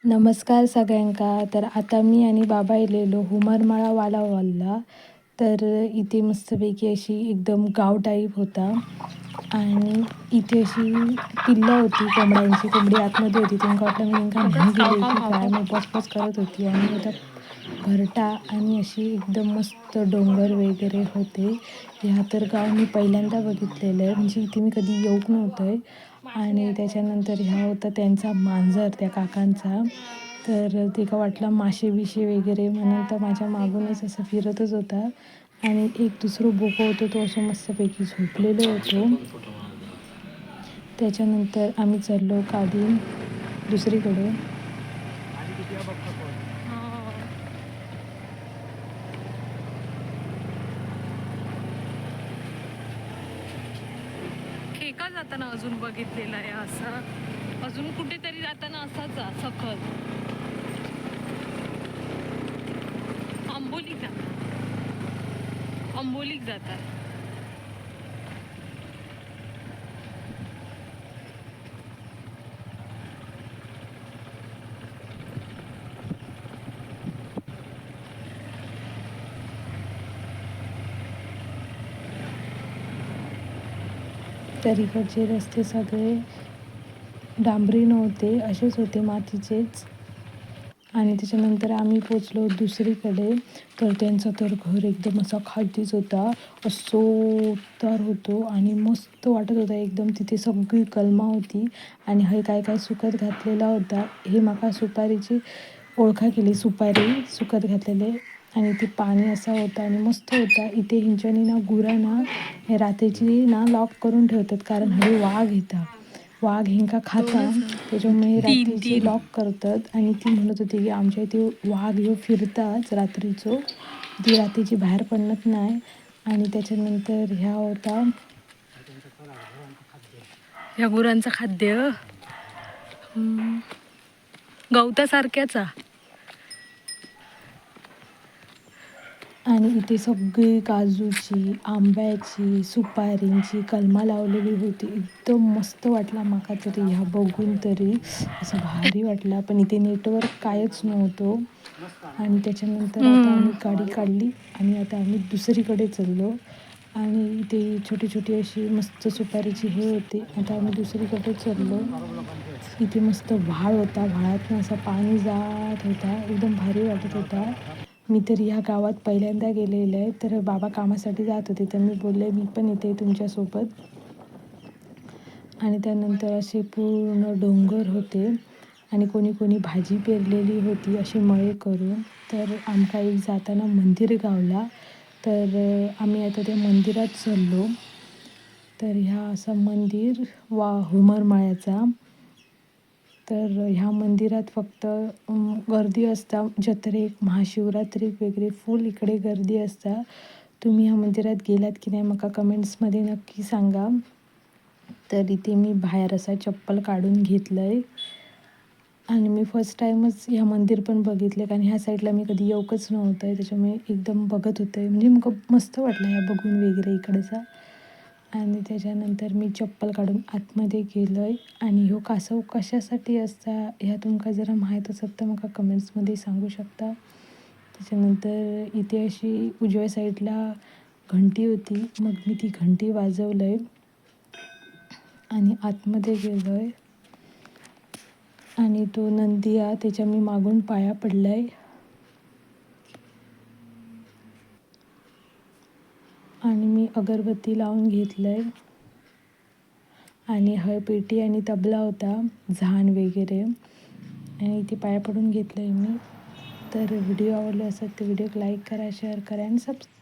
नमस्कार सगळ्यांका. तर आता मी आणि बाबा इलेलो हुमरमाळा वाला. तर इथे मस्तपैकी अशी एकदम गाव टाईप होता आणि इथे अशी पिल्लं होती कोंबड्यांची. कोंबडी आतमध्ये होती. त्यांका वाटलं मी त्यांका न्ही गेले की काय, मग बस करत होती आणि आता घरटा आणि अशी एकदम मस्त डोंगर वगैरे होते. ह्या तर गाव मी पहिल्यांदा बघितलेलं आहे, म्हणजे इथे मी कधी येऊक नव्हतं. आणि त्याच्यानंतर ह्या होता त्यांचा मांजर त्या काकांचा. तर ते का वाटला मासे बिशे वगैरे म्हणून तर माझ्या मागूनच असं फिरतच होता. आणि एक दुसरं बोकं होतं, तो असं मस्तपैकी झोपलेलो होतो. त्याच्यानंतर आम्ही चाललो काढून दुसरीकडे. खेका जाताना अजून बघितलेला आहे असा, अजून कुठेतरी जाताना असाच सखल आंबोलीक जातात. तर इकडचे रस्ते सगळे डांबरी नव्हते, असेच होते मातीचेच. आणि त्याच्यानंतर आम्ही पोचलो दुसरीकडे. तर त्यांचा तर घर एकदम असा खालतीच होता, असो उतार होतो आणि मस्त वाटत होता एकदम. तिथे सगळी कलमा होती आणि हे काय काय सुकत घातलेला होता. हे माका सुपारीची ओळखा केली, सुपारी सुकत घातलेले. आणि ते पाणी असा होता आणि मस्त होता. इथे हिंच्यानी ना गुरा ना हे रात्रीची ना लॉक करून ठेवतात, कारण हवे वाघ येतात. वाघ हिंका खाता, त्याच्यामुळे रात्रीचे लॉक करतात. आणि ती म्हणत होती की आमच्या इथे वाघ ह्यो फिरताच रात्रीचो, ती रात्रीची बाहेर पडत नाही. आणि त्याच्यानंतर ह्या होता ह्या गुरांचं खाद्य गवतासारख्याचा. आणि इथे सगळी काजूची, आंब्याची, सुपारींची कलमा लावलेली होती. एकदम मस्त वाटला माका तरी ह्या बघून, तरी असं भारी वाटला. पण इथे नेटवर्क कायच नव्हतं. आणि त्याच्यानंतर आता आम्ही गाडी काढली आणि आता आम्ही दुसरीकडे चाललो. आणि इथे छोटी छोटी अशी मस्त सुपारीची हे होते. आता आम्ही दुसरीकडे चाललो. इथे मस्त व्हाळ होता, व्हाळातून असं पाणी जात होता, एकदम भारी वाटत होता. मी तर ह्या गावात पहिल्यांदा गेलेले आहे. तर बाबा कामासाठी जात होते, तर मी बोलले मी पण येते तुमच्यासोबत. आणि त्यानंतर असे पूर्ण डोंगर होते आणि कोणी कोणी भाजी पेरलेली होती अशी मळे करून. तर आमका एक जाताना मंदिर गावला. तर आम्ही आता त्या मंदिरात चाललो. तर ह्या असं मंदिर हुमरमाळ्याचा. तर ह्या मंदिरात फक्त गर्दी असता जत्रेक, महाशिवरात्रीक वगैरे फुल इकडे गर्दी असता. तुम्ही ह्या मंदिरात गेलात की नाही मला कमेंट्समध्ये नक्की सांगा. तर इथे मी बाहेर असा चप्पल काढून घेतलं आहे. आणि मी फर्स्ट टाईमच ह्या मंदिर पण बघितले, कारण ह्या साईडला मी कधी येऊकच नव्हतं आहे. त्याच्यामुळे एकदम बघत होते, म्हणजे मग मस्त वाटलं ह्या बघून वगैरे इकडचा. आणि त्याच्यानंतर मी चप्पल काढून आतमध्ये गेलो आहे. आणि ह्यो कासव कशासाठी असता ह्या तुमका जरा माहीत असत तर मला कमेंट्समध्ये सांगू शकता. त्याच्यानंतर इथे अशी उजव्या साईडला घंटी होती, मग मी ती घंटी वाजवलं आहे आणि आतमध्ये गेलो आहे. आणि तो नंदी त्याच्या मी मागून पाया पडला आहे. आणि मी अगरबत्ती लावून घेतलं आहे. आणि पेटी आणि तबला होता, झान वगैरे. आणि इथे पाया पडून घेतलं आहे मी. तर व्हिडिओ आवडला असेल तर व्हिडिओ लाईक करा, शेअर करा आणि सबस्क्राईब